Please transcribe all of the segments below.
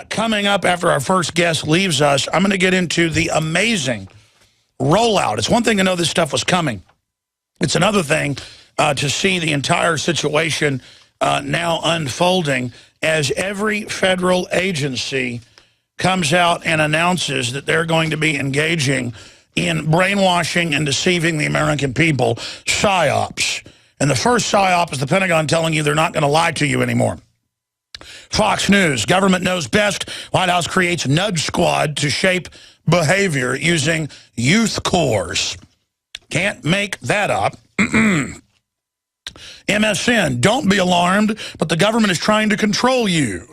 Coming up after our first guest leaves us, I'm going to get into the amazing rollout. It's one thing to know this stuff was coming. It's another thing to see the entire situation now unfolding as every federal agency comes out and announces that they're going to be engaging in brainwashing and deceiving the American people, PSYOPs. And the first PSYOP is the Pentagon telling you they're not going to lie to you anymore. Fox News, government knows best. White House creates nudge squad to shape behavior using youth cores. Can't make that up. MSN, don't be alarmed, but the government is trying to control you.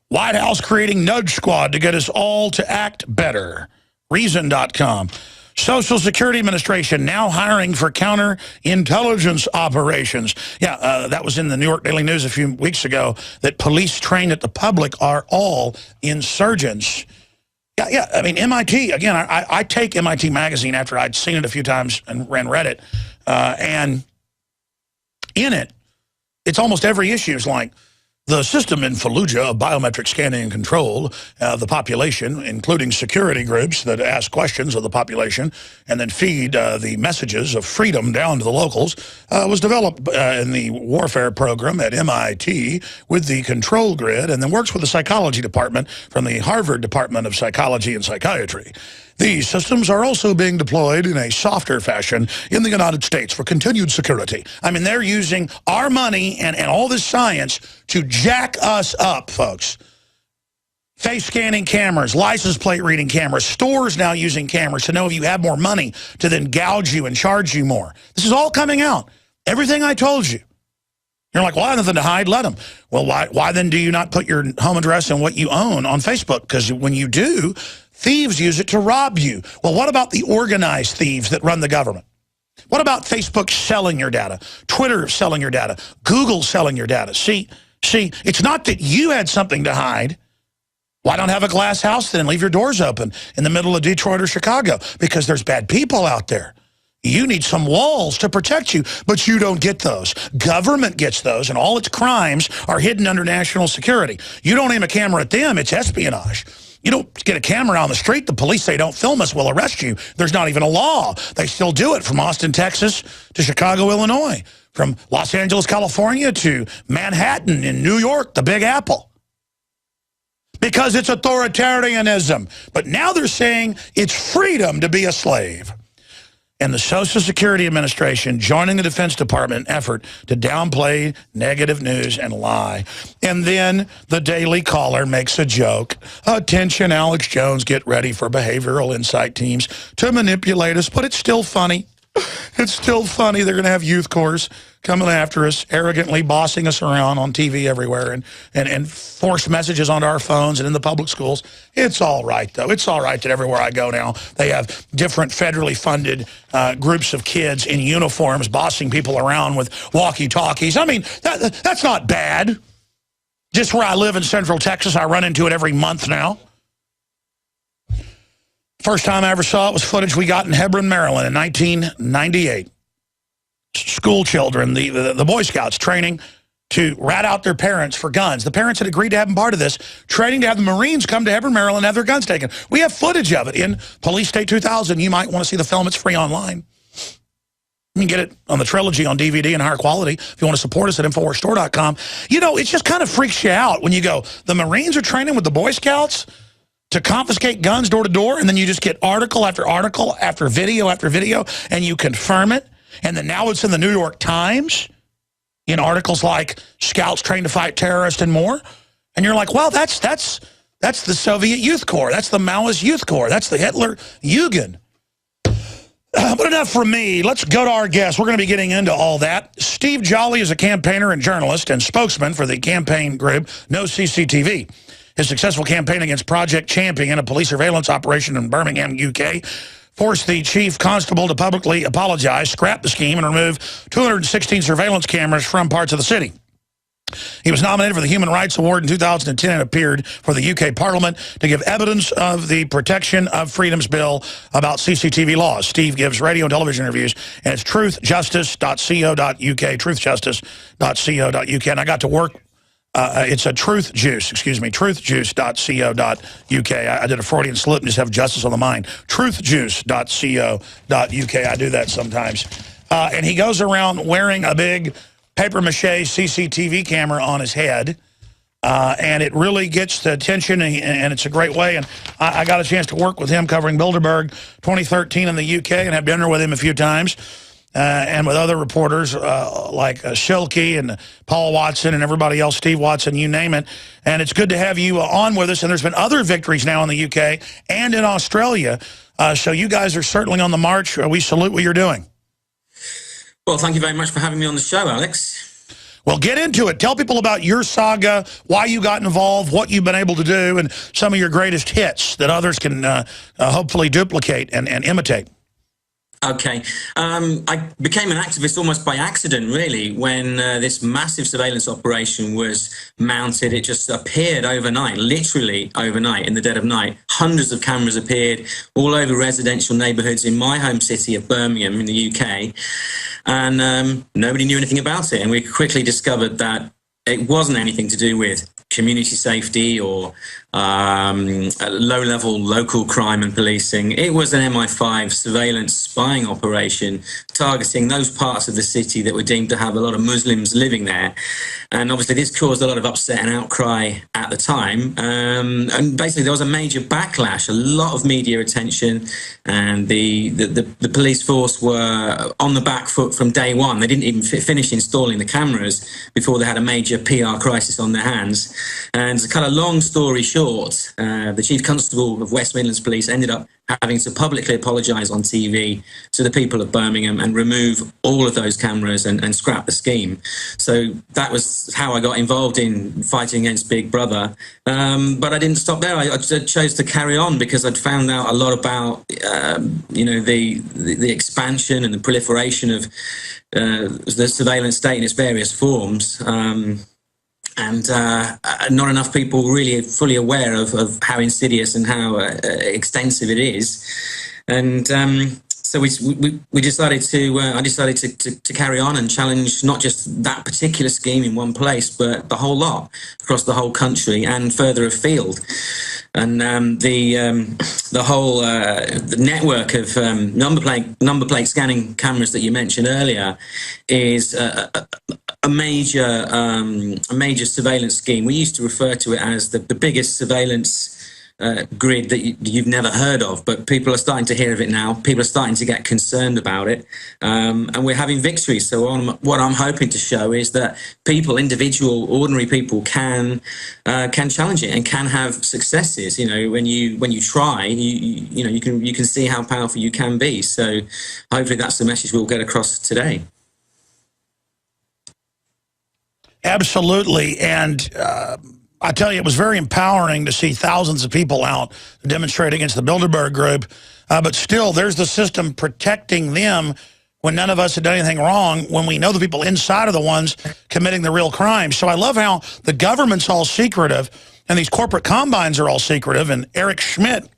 White House creating nudge squad to get us all to act better. Reason.com. Social Security Administration now hiring for counterintelligence operations. Yeah, that was in the New York Daily News a few weeks ago, that police trained at the public are all insurgents. Yeah, I mean, MIT, again, I take MIT Magazine after I'd seen it a few times and read it. And in it, it's almost every issue is like, the system in Fallujah of biometric scanning and control of the population, including security groups that ask questions of the population and then feed the messages of freedom down to the locals, was developed in the warfare program at MIT with the control grid, and then works with the psychology department from the Harvard Department of Psychology and Psychiatry. These systems are also being deployed in a softer fashion in the United States for continued security. I mean, they're using our money and all this science to jack us up, folks. Face scanning cameras, license plate reading cameras, stores now using cameras to know if you have more money to then gouge you and charge you more. This is all coming out. Everything I told you. You're like, well, I have nothing to hide, let them. Well, why then do you not put your home address and what you own on Facebook? Because when you do, thieves use it to rob you. Well, what about the organized thieves that run the government? What about Facebook selling your data, Twitter selling your data, Google selling your data? See, it's not that you had something to hide. Why don't have a glass house then and leave your doors open in the middle of Detroit or Chicago? Because there's bad people out there. You need some walls to protect you, but you don't get those. Government gets those, and all its crimes are hidden under national security. You don't aim a camera at them, it's espionage. You don't get a camera on the street, the police say don't film us, we'll arrest you. There's not even a law. They still do it from Austin, Texas to Chicago, Illinois, from Los Angeles, California to Manhattan in New York, the Big Apple. Because it's authoritarianism. But now they're saying it's freedom to be a slave. And the Social Security Administration joining the Defense Department effort to downplay negative news and lie. And then the Daily Caller makes a joke. Attention, Alex Jones, get ready for behavioral insight teams to manipulate us. But it's still funny. It's still funny. They're going to have youth corps coming after us, arrogantly bossing us around on TV everywhere and force messages onto our phones and in the public schools. It's all right, though. It's all right that everywhere I go now, they have different federally funded groups of kids in uniforms bossing people around with walkie-talkies. I mean, that's not bad. Just where I live in Central Texas, I run into it every month now. First time I ever saw it was footage we got in Hebron, Maryland in 1998. School children, the Boy Scouts training to rat out their parents for guns. The parents had agreed to have them part of this, training to have the Marines come to Hebron, Maryland and have their guns taken. We have footage of it in Police State 2000. You might want to see the film. It's free online. You can get it on the trilogy on DVD and higher quality. If you want to support us at InfoWarsStore.com. You know, it just kind of freaks you out when you go, the Marines are training with the Boy Scouts to confiscate guns door to door, and then you just get article after article after video, and you confirm it. And then now it's in the New York Times in articles like Scouts Trained to Fight Terrorists and more. And you're like, well, that's the Soviet Youth Corps. That's the Maoist Youth Corps. That's the Hitler Jugend. But enough from me. Let's go to our guest. We're going to be getting into all that. Steve Jolly is a campaigner and journalist and spokesman for the campaign group No CCTV. His successful campaign against Project Champion, a police surveillance operation in Birmingham, UK, forced the chief constable to publicly apologize, scrap the scheme, and remove 216 surveillance cameras from parts of the city. He was nominated for the Human Rights Award in 2010 and appeared for the UK Parliament to give evidence of the Protection of Freedoms Bill about CCTV laws. Steve gives radio and television interviews, and it's truthjustice.co.uk, truthjustice.co.uk. And I got to work It's a Truth Juice, excuse me, truthjuice.co.uk. I did a Freudian slip and just have justice on the mind. Truthjuice.co.uk. I do that sometimes. And he goes around wearing a big papier-mâché CCTV camera on his head. And it really gets the attention, and it's a great way. And I got a chance to work with him covering Bilderberg 2013 in the UK and have dinner with him a few times. And with other reporters like Schilke and Paul Watson and everybody else, Steve Watson, you name it. And it's good to have you on with us. And there's been other victories now in the UK and in Australia. So you guys are certainly on the march. We salute what you're doing. Well, thank you very much for having me on the show, Alex. Well, get into it. Tell people about your saga, why you got involved, what you've been able to do, and some of your greatest hits that others can hopefully duplicate and imitate. Okay. I became an activist almost by accident, really, when this massive surveillance operation was mounted. It just appeared overnight, literally overnight, in the dead of night. Hundreds of cameras appeared all over residential neighbourhoods in my home city of Birmingham in the UK. And nobody knew anything about it. And we quickly discovered that it wasn't anything to do with community safety or low-level local crime and policing. It was an MI5 surveillance spying operation targeting those parts of the city that were deemed to have a lot of Muslims living there. And obviously this caused a lot of upset and outcry at the time. And basically there was a major backlash, a lot of media attention, and the police force were on the back foot from day one. They didn't even finish installing the cameras before they had a major PR crisis on their hands. And to cut a long story short, the Chief Constable of West Midlands Police ended up having to publicly apologise on TV to the people of Birmingham and remove all of those cameras and scrap the scheme. So that was how I got involved in fighting against Big Brother. But I didn't stop there. I chose to carry on because I'd found out a lot about, you know, the expansion and the proliferation of the surveillance state in its various forms. And not enough people really fully aware of how insidious and how extensive it is. And so we decided to I decided to carry on and challenge not just that particular scheme in one place, but the whole lot across the whole country and further afield. And the whole the network of number plate scanning cameras that you mentioned earlier is a major surveillance scheme. We used to refer to it as the biggest surveillance grid that you've never heard of, but people are starting to hear of it now. People are starting to get concerned about it, and we're having victories. So what I'm hoping to show is that people, ordinary people, can challenge it and can have successes. You know, when you try, you can see how powerful you can be. So hopefully that's the message we'll get across today. Absolutely, and I tell you, it was very empowering to see thousands of people out demonstrate against the Bilderberg group, but still, there's the system protecting them when none of us had done anything wrong, when we know the people inside are the ones committing the real crimes. So I love how the government's all secretive, and these corporate combines are all secretive, and Eric Schmidt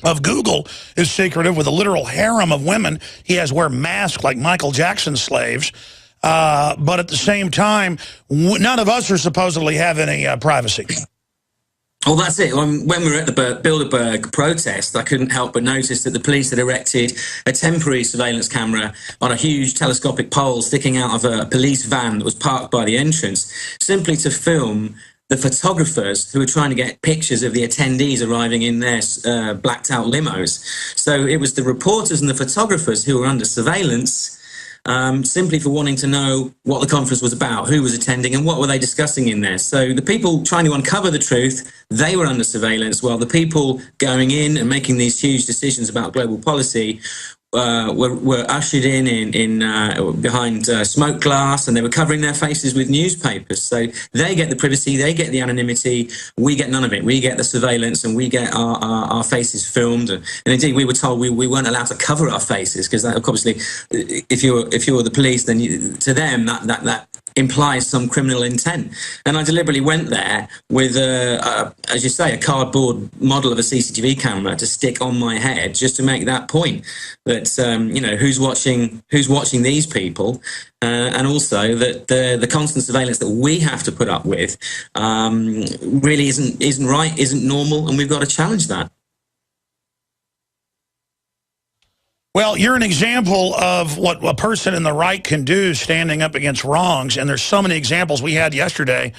of Google is secretive with a literal harem of women. He has wear masks like Michael Jackson's slaves. But at the same time, none of us are supposedly have any privacy. Well, that's it. When we were at the Bilderberg protest, I couldn't help but notice that the police had erected a temporary surveillance camera on a huge telescopic pole sticking out of a police van that was parked by the entrance, simply to film the photographers who were trying to get pictures of the attendees arriving in their blacked out limos. So it was the reporters and the photographers who were under surveillance, simply for wanting to know what the conference was about, who was attending, and what were they discussing in there. So the people trying to uncover the truth, they were under surveillance, while the people going in and making these huge decisions about global policy were ushered in behind smoke glass, and they were covering their faces with newspapers. So they get the privacy, they get the anonymity, we get none of it. We get the surveillance, and we get our faces filmed. And indeed, we were told we weren't allowed to cover our faces, because that, obviously, if you were the police, then to them that implies some criminal intent. And I deliberately went there with, as you say, a cardboard model of a CCTV camera to stick on my head, just to make that point that who's watching these people, and also that the constant surveillance that we have to put up with really isn't right, isn't normal, and we've got to challenge that. Well, you're an example of what a person in the right can do standing up against wrongs, and there's so many examples. We had yesterday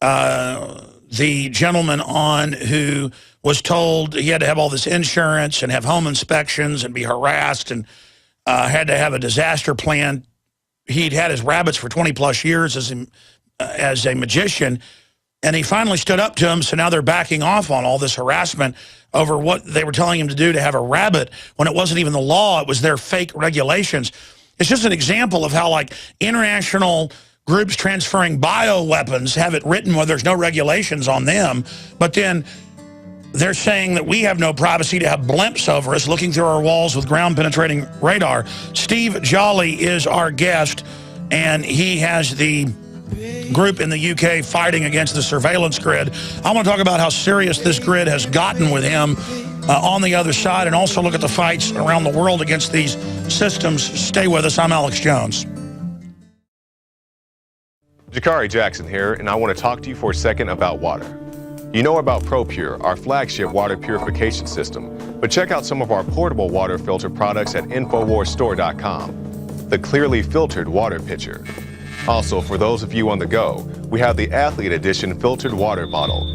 the gentleman on who was told he had to have all this insurance and have home inspections and be harassed and had to have a disaster plan. He'd had his rabbits for 20-plus years as a magician, and he finally stood up to him, so now they're backing off on all this harassment over what they were telling him to do to have a rabbit when it wasn't even the law, it was their fake regulations. It's just an example of how, like, international groups transferring bioweapons have it written where there's no regulations on them, but then they're saying that we have no privacy to have blimps over us looking through our walls with ground-penetrating radar. Steve Jolly is our guest, and he has the group in the UK fighting against the surveillance grid. I want to talk about how serious this grid has gotten with him on the other side, and also look at the fights around the world against these systems. Stay with us. I'm Alex Jones. Jakari Jackson here, and I want to talk to you for a second about water. You know about ProPure, our flagship water purification system, but check out some of our portable water filter products at InfoWarsStore.com. The clearly filtered water pitcher. Also, for those of you on the go, we have the Athlete Edition filtered water bottle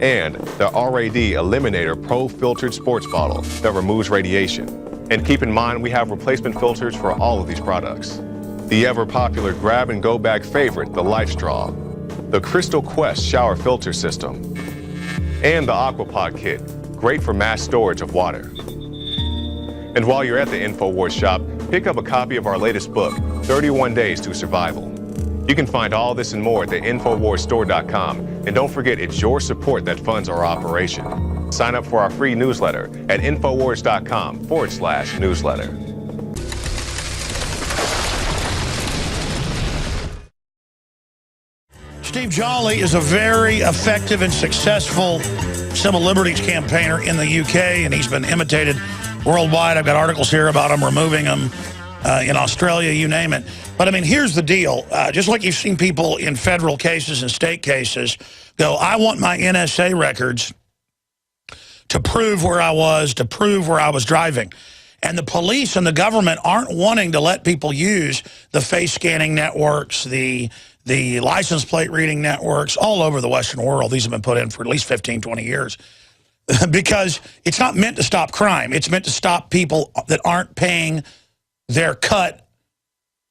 and the RAD Eliminator Pro filtered sports bottle that removes radiation. And keep in mind, we have replacement filters for all of these products. The ever popular grab and go bag favorite, the Life Straw, the Crystal Quest shower filter system, and the Aquapod kit, great for mass storage of water. And while you're at the InfoWars shop, pick up a copy of our latest book, 31 Days to Survival. You can find all this and more at the InfoWarsStore.com. And don't forget, it's your support that funds our operation. Sign up for our free newsletter at InfoWars.com/newsletter. Steve Jolly is a very effective and successful civil liberties campaigner in the UK, and he's been imitated worldwide. I've got articles here about him removing him in Australia, you name it. But, I mean, here's the deal. Just like you've seen people in federal cases and state cases go, I want my NSA records to prove where I was, to prove where I was driving. And the police and the government aren't wanting to let people use the face scanning networks, the license plate reading networks all over the Western world. These have been put in for at least 15, 20 years. Because it's not meant to stop crime. It's meant to stop people that aren't paying their cut,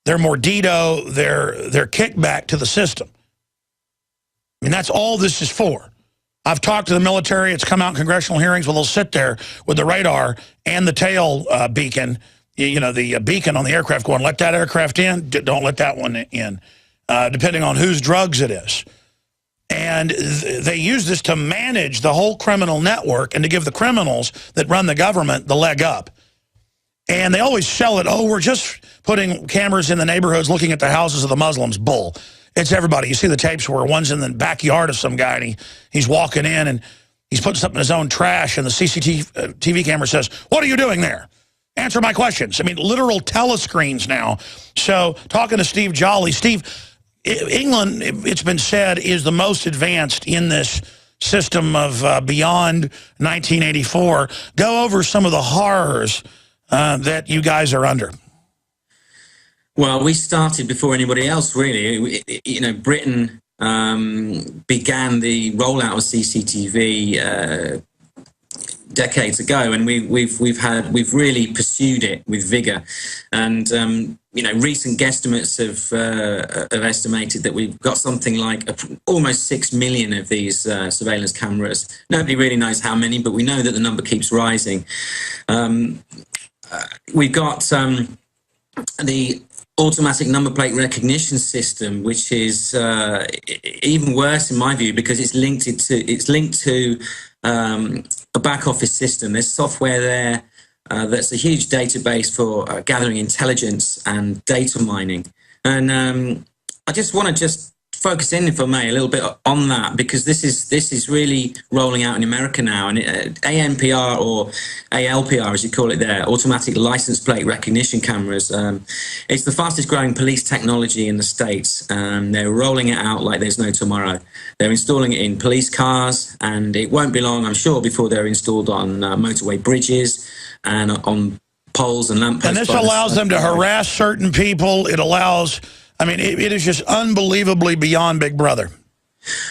their mordito, their kickback to the system. I mean, that's all this is for. I've talked to the military. It's come out in congressional hearings where they'll sit there with the radar and the tail beacon, you know, the beacon on the aircraft going, let that aircraft in, don't let that one in, depending on whose drugs it is. And they use this to manage the whole criminal network and to give the criminals that run the government the leg up. And they always sell it, oh, we're just putting cameras in the neighborhoods looking at the houses of the Muslims. Bull. It's everybody. You see the tapes where one's in the backyard of some guy and he's walking in and he's putting something in his own trash and the CCTV camera says, what are you doing there? Answer my questions. I mean, literal telescreens now. So talking to Steve Jolly, Steve, England, it's been said, is the most advanced in this system of beyond 1984. Go over some of the horrors that you guys are under. Well, we started before anybody else, really. You know, Britain began the rollout of CCTV decades ago, and we've really pursued it with vigor. And you know, recent guesstimates have estimated that we've got something like almost 6 million of these surveillance cameras. Nobody really knows how many, but we know that the number keeps rising. We've got the automatic number plate recognition system, which is even worse in my view because it's linked to a back office system. There's software there that's a huge database for gathering intelligence and data mining. And I just want to focus in, if I may, a little bit on that, because this is really rolling out in America now, and ANPR, or ALPR as you call it there, automatic license plate recognition cameras. It's the fastest growing police technology in the States. They're rolling it out like there's no tomorrow. They're installing it in police cars, and it won't be long, I'm sure, before they're installed on motorway bridges and on poles and lampposts. And this allows them to harass certain people. It allows, I mean, it is just unbelievably beyond Big Brother.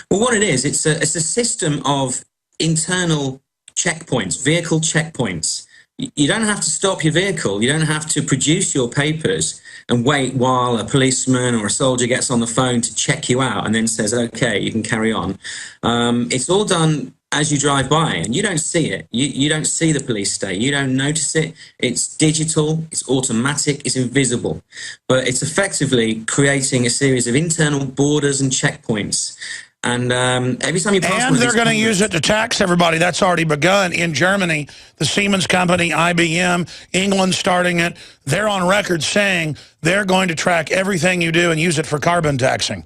Well, what it is, it's a system of internal checkpoints, vehicle checkpoints. You don't have to stop your vehicle. You don't have to produce your papers and wait while a policeman or a soldier gets on the phone to check you out and then says, okay, you can carry on. It's all done as you drive by, and you don't see it. You don't see the police state. You don't notice it. It's digital, it's automatic, it's invisible. But it's effectively creating a series of internal borders and checkpoints. And every time you pass and they're going to use it to tax everybody. That's already begun in Germany. The Siemens company, IBM, England starting it. They're on record saying they're going to track everything you do and use it for carbon taxing.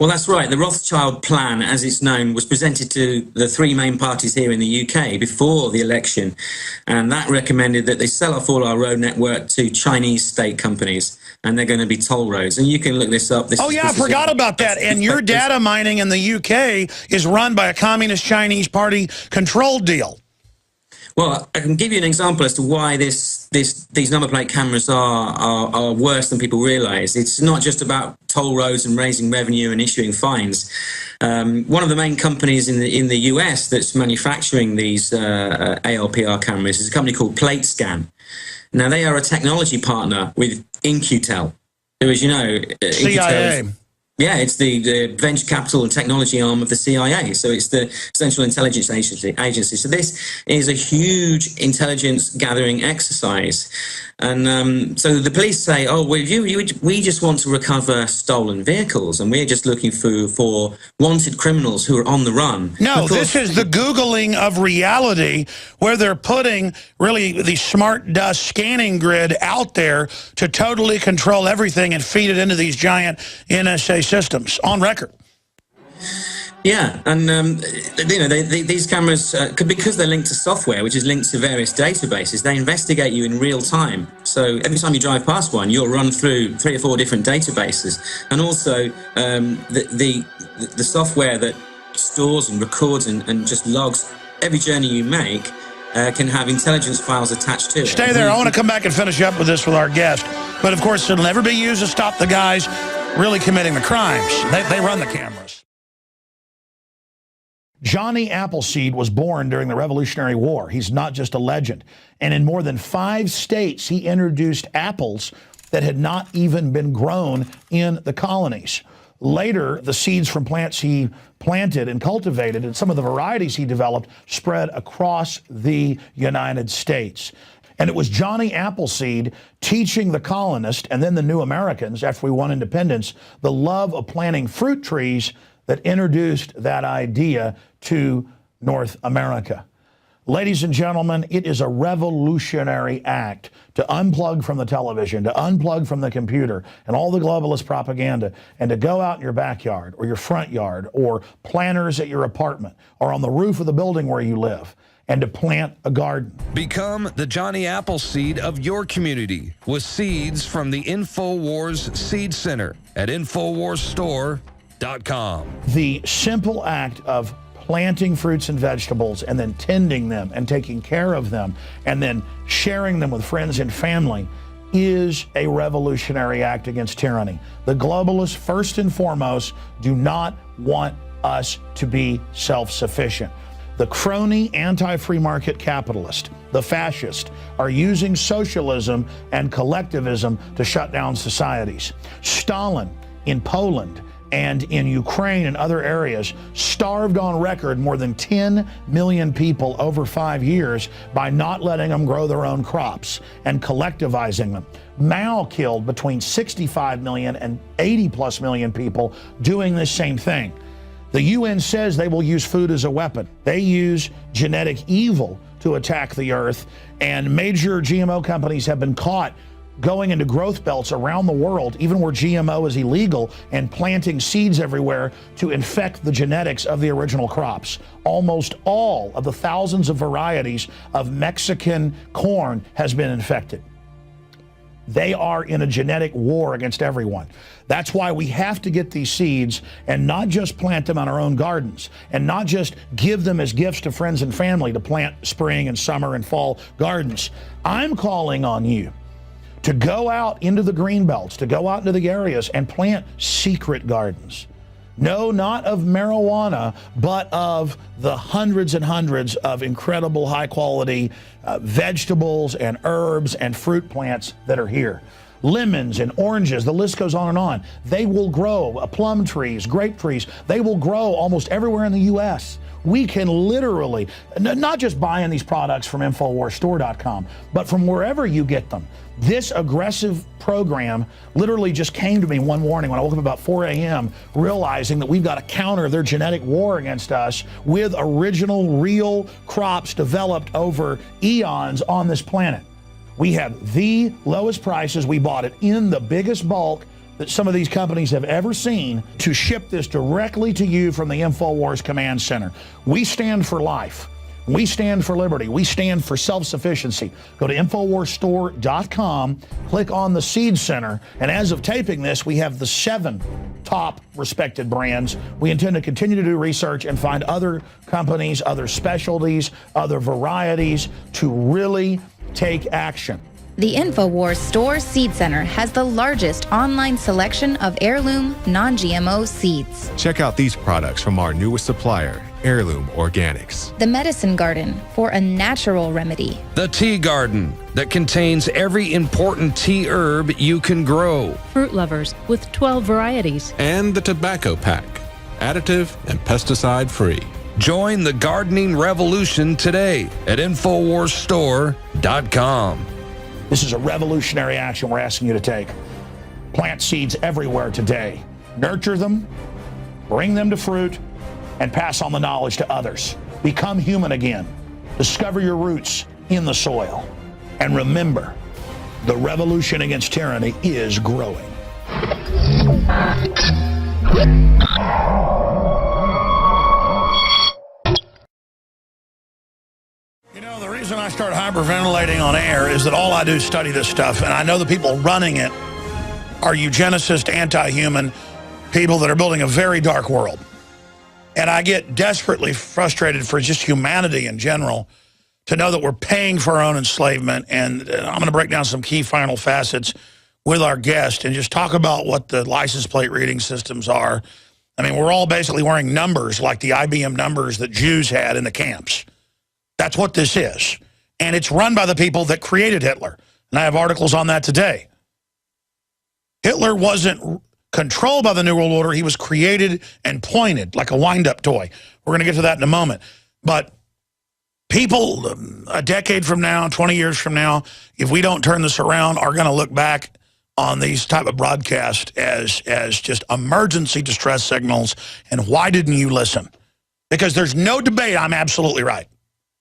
Well, that's right. The Rothschild plan, as it's known, was presented to the three main parties here in the UK before the election. And that recommended that they sell off all our road network to Chinese state companies. And they're going to be toll roads. And you can look this up. I forgot about that. And your data mining in the UK is run by a communist Chinese party controlled deal. Well, I can give you an example as to why these number plate cameras are worse than people realise. It's not just about toll roads and raising revenue and issuing fines. One of the main companies in the US that's manufacturing these ALPR cameras is a company called PlateScan. Now, they are a technology partner with In-Q-Tel, who, as you know, CIA. Yeah, it's the venture capital and technology arm of the CIA. So it's the Central Intelligence Agency. So this is a huge intelligence gathering exercise. And so the police say, oh, well, we just want to recover stolen vehicles, and we're just looking for wanted criminals who are on the run. No, this is the Googling of reality, where they're putting really the smart dust scanning grid out there to totally control everything and feed it into these giant NSA systems on record. Yeah, and you know, these cameras, because they're linked to software, which is linked to various databases, they investigate you in real time. So every time you drive past one, you'll run through 3 or 4 different databases, and also the software that stores and records and just logs every journey you make can have intelligence files attached to it. Stay there. I want to come back and finish up with this with our guest, but of course it'll never be used to stop the guys really committing the crimes. They run the cameras. Johnny Appleseed was born during the Revolutionary War. He's not just a legend. And in more than 5 states, he introduced apples that had not even been grown in the colonies. Later, the seeds from plants he planted and cultivated and some of the varieties he developed spread across the United States. And it was Johnny Appleseed teaching the colonists and then the new Americans, after we won independence, the love of planting fruit trees that introduced that idea to North America. Ladies and gentlemen, it is a revolutionary act to unplug from the television, to unplug from the computer and all the globalist propaganda, and to go out in your backyard or your front yard or planters at your apartment or on the roof of the building where you live, and to plant a garden. Become the Johnny Appleseed of your community with seeds from the InfoWars Seed Center at InfoWarsStore.com. The simple act of planting fruits and vegetables and then tending them and taking care of them and then sharing them with friends and family is a revolutionary act against tyranny. The globalists, first and foremost, do not want us to be self-sufficient. The crony anti-free market capitalist, the fascist, are using socialism and collectivism to shut down societies. Stalin in Poland and in Ukraine and other areas starved on record more than 10 million people over 5 years by not letting them grow their own crops and collectivizing them. Mao killed between 65 million and 80+ million people doing this same thing. The UN says they will use food as a weapon. They use genetic evil to attack the earth, and major GMO companies have been caught going into growth belts around the world, even where GMO is illegal, and planting seeds everywhere to infect the genetics of the original crops. Almost all of the thousands of varieties of Mexican corn has been infected. They are in a genetic war against everyone. That's why we have to get these seeds and not just plant them on our own gardens and not just give them as gifts to friends and family to plant spring and summer and fall gardens. I'm calling on you to go out into the green belts, to go out into the areas and plant secret gardens. No, not of marijuana, but of the hundreds and hundreds of incredible high quality vegetables and herbs and fruit plants that are here. Lemons and oranges, the list goes on and on. They will grow, plum trees, grape trees, they will grow almost everywhere in the U.S. We can literally, not just buying these products from InfoWarsStore.com, but from wherever you get them. This aggressive program literally just came to me one morning when I woke up about 4 a.m. realizing that we've got to counter their genetic war against us with original, real crops developed over eons on this planet. We have the lowest prices. We bought it in the biggest bulk that some of these companies have ever seen to ship this directly to you from the InfoWars Command Center. We stand for life. We stand for liberty. We stand for self-sufficiency. Go to InfoWarsStore.com, click on the Seed Center, and as of taping this, we have the 7 top respected brands. We intend to continue to do research and find other companies, other specialties, other varieties to really take action. The InfoWars Store Seed Center has the largest online selection of heirloom, non-GMO seeds. Check out these products from our newest supplier, Heirloom Organics. The Medicine Garden for a natural remedy. The Tea Garden that contains every important tea herb you can grow. Fruit Lovers with 12 varieties. And the Tobacco Pack, additive and pesticide free. Join the gardening revolution today at InfoWarsStore.com. This is a revolutionary action we're asking you to take. Plant seeds everywhere today. Nurture them, bring them to fruit, and pass on the knowledge to others. Become human again. Discover your roots in the soil. And remember, the revolution against tyranny is growing. You know, the reason I start hyperventilating on air is that all I do is study this stuff, and I know the people running it are eugenicist, anti-human people that are building a very dark world. And I get desperately frustrated for just humanity in general to know that we're paying for our own enslavement. And I'm going to break down some key final facets with our guest and just talk about what the license plate reading systems are. I mean, we're all basically wearing numbers like the IBM numbers that Jews had in the camps. That's what this is. And it's run by the people that created Hitler. And I have articles on that today. Hitler wasn't controlled by the New World Order. He was created and pointed like a wind-up toy. We're going to get to that in a moment. But people a decade from now, 20 years from now, if we don't turn this around, are going to look back on these type of broadcasts as just emergency distress signals. And why didn't you listen? Because there's no debate I'm absolutely right.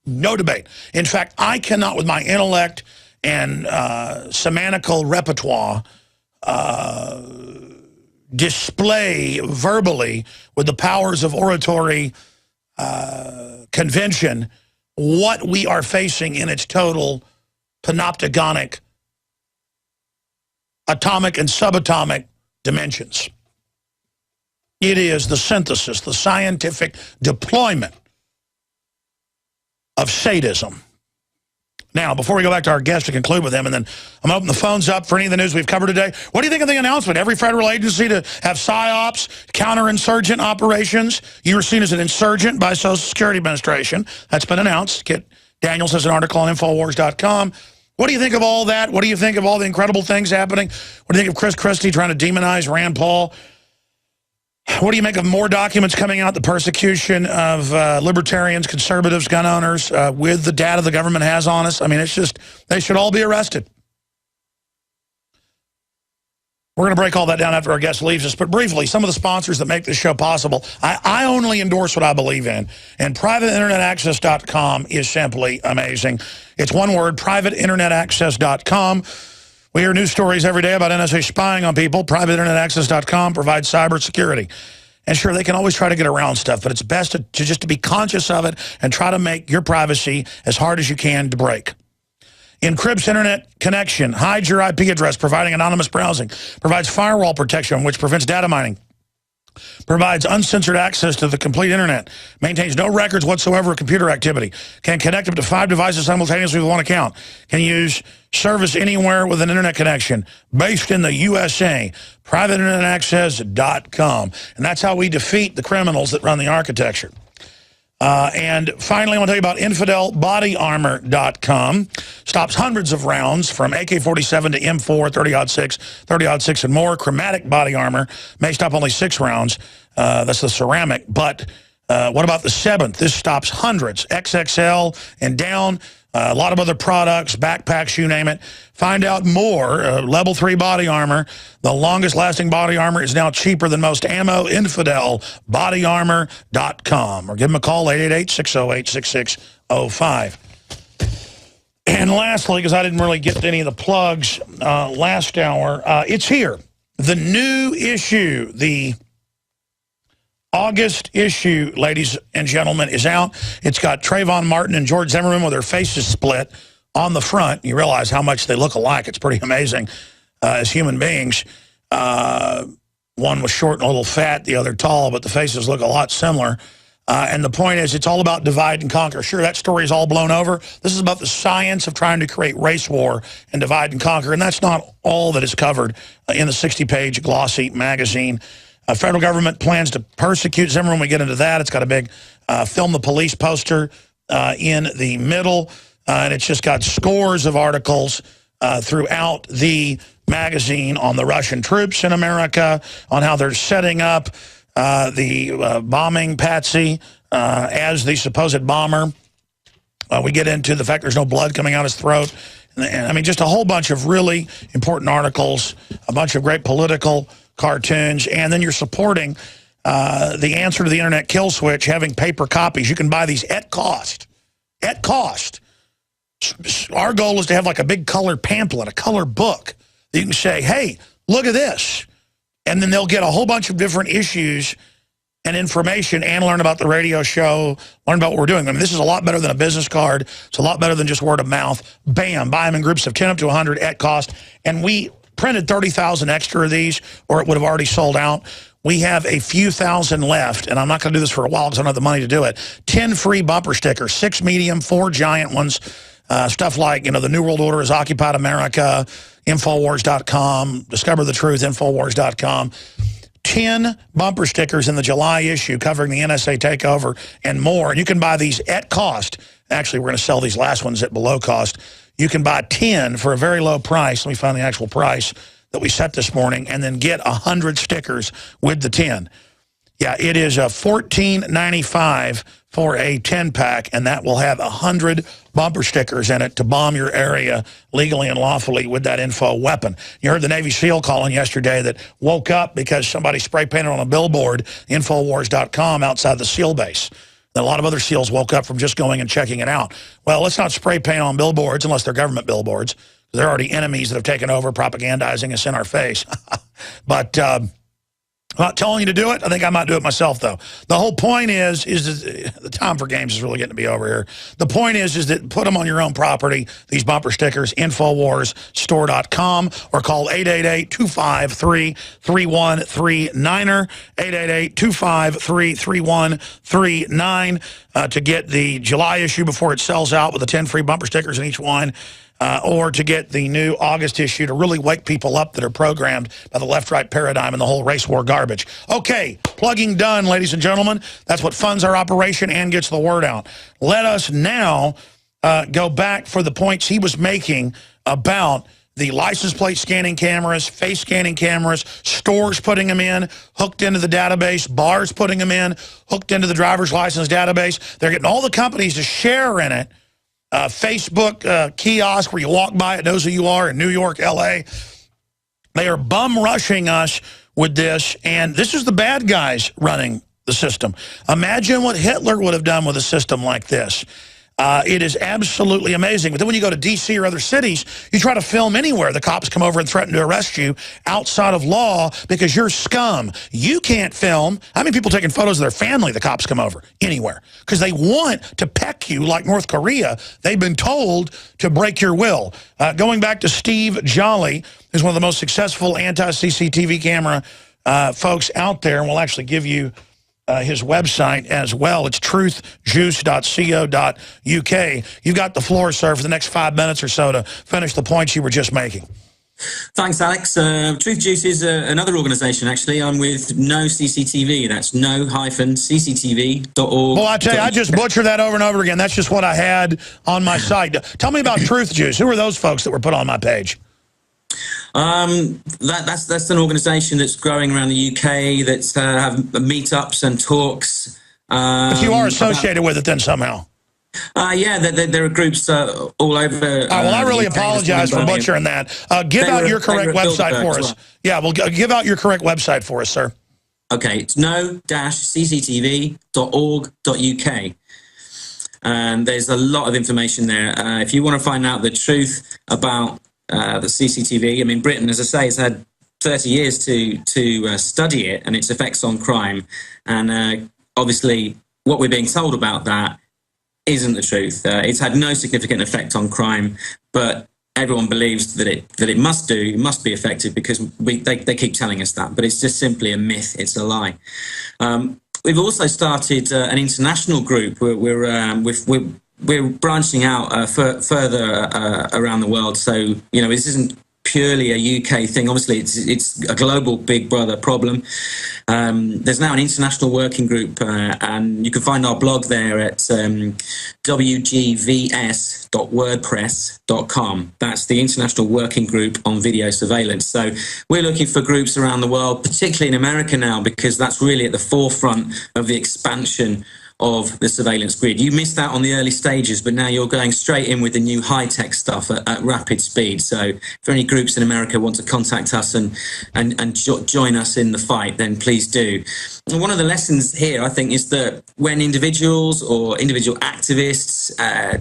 No debate. In fact, I cannot, with my intellect and semantical repertoire, display verbally with the powers of oratory convention what we are facing in its total panopticonic atomic and subatomic dimensions. It is the synthesis, the scientific deployment of sadism. Now, before we go back to our guest to conclude with him, and then I'm going to open the phones up for any of the news we've covered today. What do you think of the announcement? Every federal agency to have PSYOPs, counterinsurgent operations. You were seen as an insurgent by Social Security Administration. That's been announced. Kit Daniels has an article on Infowars.com. What do you think of all that? What do you think of all the incredible things happening? What do you think of Chris Christie trying to demonize Rand Paul? What do you make of more documents coming out, the persecution of libertarians, conservatives, gun owners, with the data the government has on us? I mean, it's just, they should all be arrested. We're going to break all that down after our guest leaves us. But briefly, some of the sponsors that make this show possible. I only endorse what I believe in. And privateinternetaccess.com is simply amazing. It's one word, privateinternetaccess.com. We hear news stories every day about NSA spying on people. PrivateInternetAccess.com provides cybersecurity. And sure, they can always try to get around stuff, but it's best to just to be conscious of it and try to make your privacy as hard as you can to break. Encrypts internet connection, hides your IP address, providing anonymous browsing, provides firewall protection, which prevents data mining, provides uncensored access to the complete internet, maintains no records whatsoever of computer activity, can connect up to 5 devices simultaneously with one account, can use service anywhere with an internet connection, based in the USA, PrivateInternetAccess.com. And that's how we defeat the criminals that run the architecture. And finally, I want to tell you about InfidelBodyArmor.com. Stops hundreds of rounds from AK-47 to M4, 30-06, and more. Chromatic body armor may stop only 6 rounds. That's the ceramic. But what about the 7th? This stops hundreds, XXL and down. A lot of other products, backpacks, you name it. Find out more. Level 3 body armor. The longest lasting body armor is now cheaper than most ammo. InfidelBodyArmor.com. Or give them a call, 888-608-6605. And lastly, because I didn't really get to any of the plugs last hour, it's here. The new issue, the August issue, ladies and gentlemen, is out. It's got Trayvon Martin and George Zimmerman with their faces split on the front. You realize how much they look alike. It's pretty amazing as human beings. One was short and a little fat, the other tall, but the faces look a lot similar. And the point is, it's all about divide and conquer. Sure, that story is all blown over. This is about the science of trying to create race war and divide and conquer. And that's not all that is covered in the 60-page glossy magazine. Federal government plans to persecute Zimmerman. When we get into that, it's got a big film the police poster in the middle. And it's just got scores of articles throughout the magazine on the Russian troops in America, on how they're setting up the bombing patsy as the supposed bomber. We get into the fact there's no blood coming out his throat. And I mean, just a whole bunch of really important articles, a bunch of great political cartoons, and then you're supporting the answer to the internet kill switch, having paper copies. You can buy these at cost. At cost. Our goal is to have like a big color pamphlet, a color book that you can say, hey, look at this. And then they'll get a whole bunch of different issues and information and learn about the radio show, learn about what we're doing. I mean, this is a lot better than a business card. It's a lot better than just word of mouth. Bam, buy them in groups of 10 up to 100 at cost. And we printed 30,000 extra of these, or it would have already sold out. We have a few thousand left, and I'm not going to do this for a while because I don't have the money to do it. 10 free bumper stickers, 6 medium, 4 giant ones. Stuff like, you know, the New World Order has occupied America, Infowars.com, Discover the Truth, Infowars.com. 10 bumper stickers in the July issue covering the NSA takeover and more. And you can buy these at cost. Actually, we're going to sell these last ones at below cost. You can buy 10 for a very low price. Let me find the actual price that we set this morning, and then get 100 stickers with the 10. Yeah, it is $14.95 for a 10-pack, and that will have 100 bumper stickers in it to bomb your area legally and lawfully with that info weapon. You heard the Navy SEAL calling yesterday that woke up because somebody spray painted on a billboard, Infowars.com, outside the SEAL base. A lot of other SEALs woke up from just going and checking it out. Well, let's not spray paint on billboards unless they're government billboards. They're already enemies that have taken over, propagandizing us in our face. But I'm not telling you to do it. I think I might do it myself, though. The whole point is that the time for games is really getting to be over here. The point is that put them on your own property, these bumper stickers, InfoWarsStore.com, or call 888-253-3139, 888-253-3139 to get the July issue before it sells out with the 10 free bumper stickers in each one. Or to get the new August issue to really wake people up that are programmed by the left-right paradigm and the whole race war garbage. Okay, plugging done, ladies and gentlemen. That's what funds our operation and gets the word out. Let us now go back for the points he was making about the license plate scanning cameras, face scanning cameras, stores putting them in, hooked into the database, bars putting them in, hooked into the driver's license database. They're getting all the companies to share in it. Facebook kiosk where you walk by, it knows who you are in New York, L.A. They are bum rushing us with this, and this is the bad guys running the system. Imagine what Hitler would have done with a system like this. It is absolutely amazing. But then when you go to D.C. or other cities, you try to film anywhere. The cops come over and threaten to arrest you outside of law because you're scum. You can't film. How many people taking photos of their family, the cops come over? Anywhere. Because they want to peck you like North Korea. They've been told to break your will. Going back to Steve Jolly, who's one of the most successful anti-CCTV camera folks out there, and we'll actually give you his website as well. It's truthjuice.co.uk. You've got the floor, sir, for the next 5 minutes or so to finish the points you were just making. Thanks, Alex. Truth Juice is another organisation, actually. I'm with No CCTV. That's no-cctv.org. Well, I tell you, I just butchered that over and over again. That's just what I had on my site. Tell me about Truth Juice. Who are those folks that were put on my page? That's an organisation that's growing around the UK that have meetups and talks. But you are associated with it then somehow. Yeah, there are groups all over. Well, I really apologize for butchering that. Give out your correct website for us. Yeah, well, give out your correct website for us, sir. Okay, it's no-cctv.org.uk. And there's a lot of information there. If you want to find out the truth about the CCTV, I mean, Britain, as I say, has had 30 years to study it and its effects on crime. And obviously, what we're being told about that isn't the truth. It's had no significant effect on crime, but everyone believes that it must be effective because they keep telling us that. But it's just simply a myth. It's a lie. We've also started an international group. We're branching out further around the world. So, you know, this isn't purely a UK thing. Obviously, it's a global Big Brother problem. There's now an international working group, and you can find our blog there at wgvs.wordpress.com. That's the International Working Group on Video Surveillance. So we're looking for groups around the world, particularly in America now, because that's really at the forefront of the expansion of the surveillance grid. You missed out on the early stages, but now you're going straight in with the new high-tech stuff at rapid speed. So if any groups in America want to contact us and join us in the fight, then please do. And one of the lessons here, I think, is that when individuals or individual activists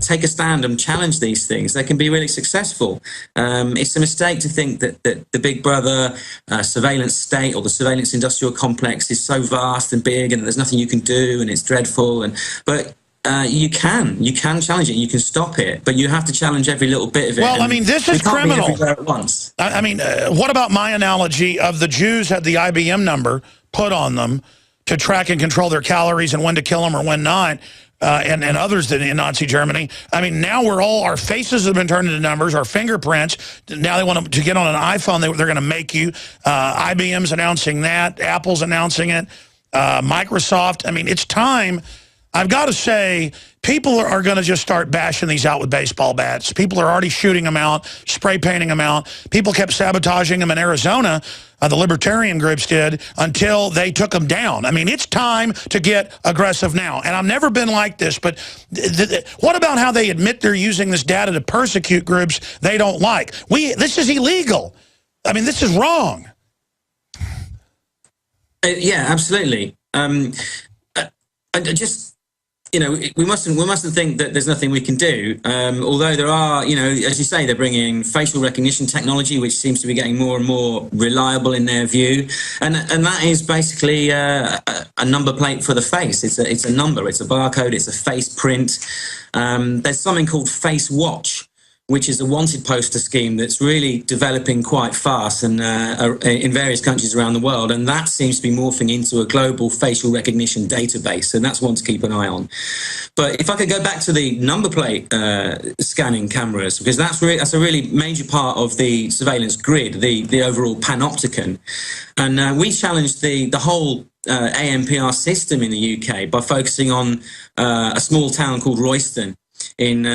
take a stand and challenge these things, they can be really successful. It's a mistake to think that the Big Brother surveillance state or the surveillance industrial complex is so vast and big and there's nothing you can do and it's dreadful. But you can challenge it, you can stop it, but you have to challenge every little bit of it. Well, I mean, this is criminal. Everywhere at once. I mean, what about my analogy of the Jews had the IBM number put on them to track and control their calories and when to kill them or when not, and others did in Nazi Germany. I mean, now our faces have been turned into numbers, our fingerprints. Now they want to get on an iPhone, they're going to make you. IBM's announcing that, Apple's announcing it. Microsoft. I mean, it's time. I've got to say, people are going to just start bashing these out with baseball bats. People are already shooting them out, spray painting them out. People kept sabotaging them in Arizona, the libertarian groups did, until they took them down. I mean, it's time to get aggressive now. And I've never been like this, but what about how they admit they're using this data to persecute groups they don't like? This is illegal. I mean, this is wrong. Yeah, absolutely. Just, you know, we mustn't think that there's nothing we can do. Although there are, you know, as you say, they're bringing facial recognition technology, which seems to be getting more and more reliable in their view, and that is basically a number plate for the face. It's a number, it's a barcode, it's a face print. There's something called Face Watch, which is a wanted poster scheme that's really developing quite fast and in various countries around the world. And that seems to be morphing into a global facial recognition database. And that's one to keep an eye on. But if I could go back to the number plate scanning cameras, because that's a really major part of the surveillance grid, the overall panopticon. And we challenged the whole ANPR system in the UK by focusing on a small town called Royston in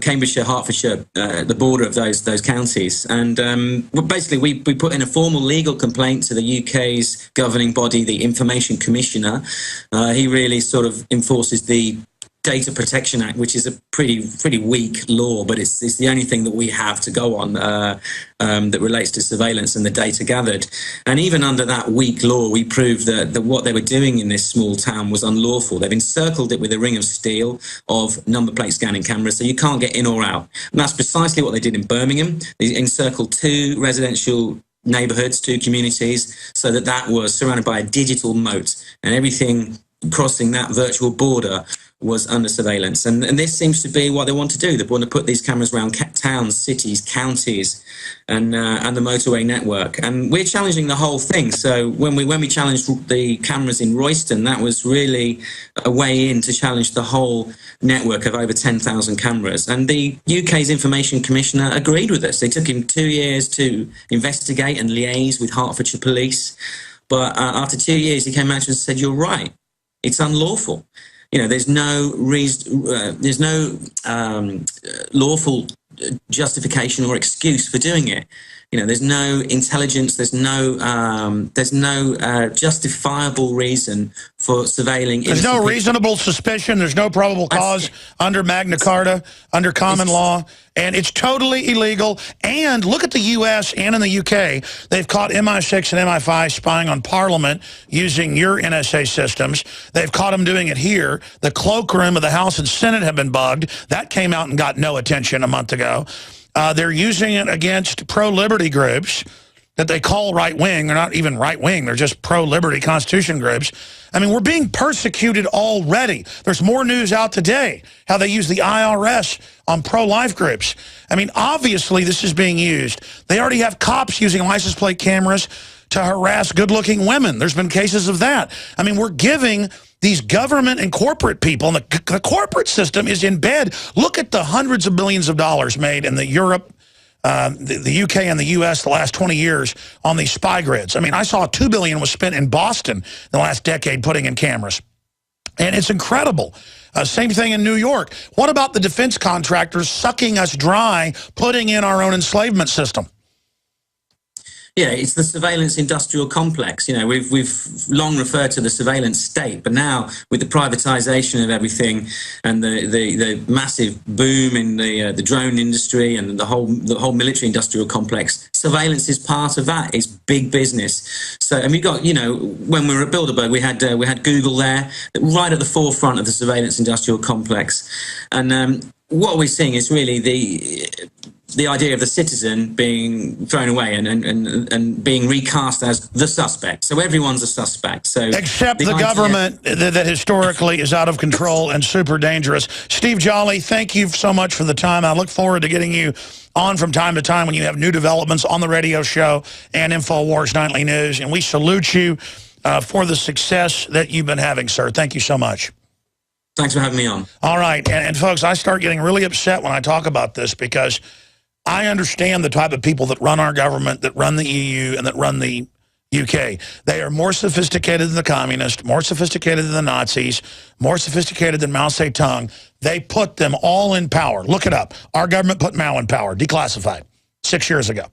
Cambridgeshire, Hertfordshire, the border of those counties. And basically we put in a formal legal complaint to the UK's governing body, the Information Commissioner. He really sort of enforces the Data Protection Act, which is a pretty weak law, but it's the only thing that we have to go on that relates to surveillance and the data gathered. And even under that weak law, we proved that what they were doing in this small town was unlawful. They've encircled it with a ring of steel of number plate scanning cameras, so you can't get in or out. And that's precisely what they did in Birmingham. They encircled 2 residential neighborhoods, 2 communities, so that was surrounded by a digital moat, and everything crossing that virtual border was under surveillance. And this seems to be what they want to do. They want to put these cameras around towns, cities, counties, and the motorway network. And we're challenging the whole thing. So when we challenged the cameras in Royston, that was really a way in to challenge the whole network of over 10,000 cameras. And the UK's Information Commissioner agreed with us. They took him 2 years to investigate and liaise with Hertfordshire Police. But after 2 years, he came out and said, "You're right. It's unlawful. You know, there's no lawful justification or excuse for doing it. You know, there's no intelligence, there's no justifiable reason for surveilling. There's no reasonable suspicion. There's no probable cause under Magna Carta, under common law, and it's totally illegal. And look at the U.S. and in the UK, they've caught MI6 and MI5 spying on Parliament using your NSA systems. They've caught them doing it here. The cloakroom of the House and Senate have been bugged. That came out and got no attention a month ago. They're using it against pro-liberty groups that they call right-wing. They're not even right-wing. They're just pro-liberty Constitution groups. I mean, we're being persecuted already. There's more news out today, how they use the IRS on pro-life groups. I mean, obviously this is being used. They already have cops using license plate cameras to harass good-looking women. There's been cases of that. I mean, we're giving these government and corporate people, and the corporate system is in bed. Look at the hundreds of billions of dollars made in the Europe, the UK and the US the last 20 years on these spy grids. I mean, I saw $2 billion was spent in Boston the last decade putting in cameras. And it's incredible. Same thing in New York. What about the defense contractors sucking us dry, putting in our own enslavement system? Yeah, it's the surveillance industrial complex. You know, we've long referred to the surveillance state, but now with the privatization of everything and the massive boom in the drone industry and the whole military industrial complex, surveillance is part of that. It's big business. So, and we got, you know, when we were at Bilderberg, we had Google there, right at the forefront of the surveillance industrial complex, and what we're seeing is really the idea of the citizen being thrown away and being recast as the suspect. So everyone's a suspect. So except the government that historically is out of control and super dangerous. Steve Jolly, thank you so much for the time. I look forward to getting you on from time to time when you have new developments on the radio show and InfoWars Nightly News. And we salute you for the success that you've been having, sir. Thank you so much. Thanks for having me on. All right. And folks, I start getting really upset when I talk about this because I understand the type of people that run our government, that run the EU, and that run the UK. They are more sophisticated than the communists, more sophisticated than the Nazis, more sophisticated than Mao Zedong. They put them all in power. Look it up. Our government put Mao in power, declassified, 6 years ago.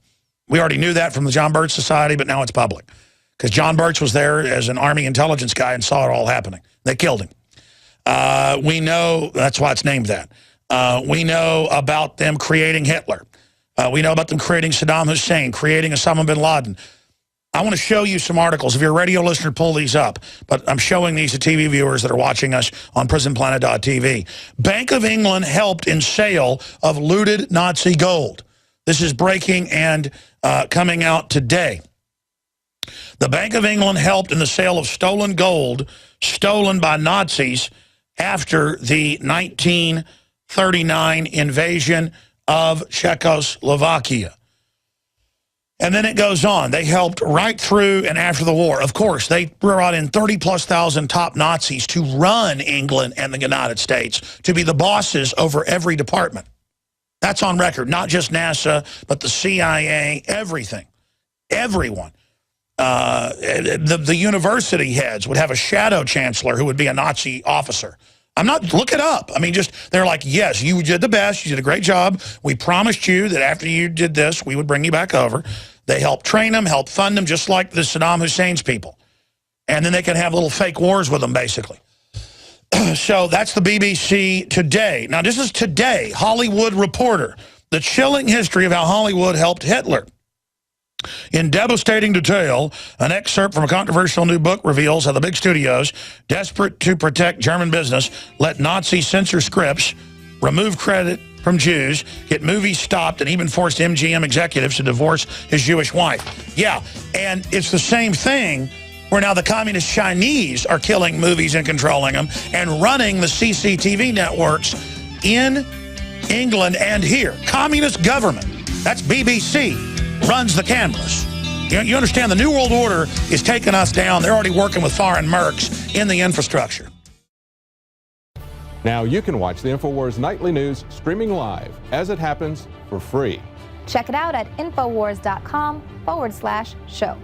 We already knew that from the John Birch Society, but now it's public. Because John Birch was there as an Army intelligence guy and saw it all happening. They killed him. We know, that's why it's named that. We know about them creating Hitler. We know about them creating Saddam Hussein, creating Osama bin Laden. I want to show you some articles. If you're a radio listener, pull these up. But I'm showing these to TV viewers that are watching us on prisonplanet.tv. Bank of England helped in sale of looted Nazi gold. This is breaking and coming out today. The Bank of England helped in the sale of stolen gold stolen by Nazis after the 1939 invasion of Czechoslovakia. And then it goes on. They helped right through and after the war. Of course, they brought in 30,000+ top Nazis to run England and the United States, to be the bosses over every department. That's on record, not just NASA, but the CIA, everything, everyone. The university heads would have a shadow chancellor who would be a Nazi officer. Look it up. I mean, they're like, yes, you did the best. You did a great job. We promised you that after you did this, we would bring you back over. They helped train them, help fund them, just like the Saddam Hussein's people. And then they can have little fake wars with them, basically. So that's the BBC Today. Now, this is Today, Hollywood Reporter, the chilling history of how Hollywood helped Hitler. In devastating detail, an excerpt from a controversial new book reveals how the big studios, desperate to protect German business, let Nazis censor scripts, remove credit from Jews, get movies stopped, and even forced MGM executives to divorce his Jewish wife. Yeah, and it's the same thing where now the communist Chinese are killing movies and controlling them and running the CCTV networks in England and here. Communist government, that's BBC, runs the cameras. You understand the New World Order is taking us down. They're already working with foreign mercs in the infrastructure. Now you can watch the InfoWars Nightly News streaming live as it happens for free. Check it out at Infowars.com/show.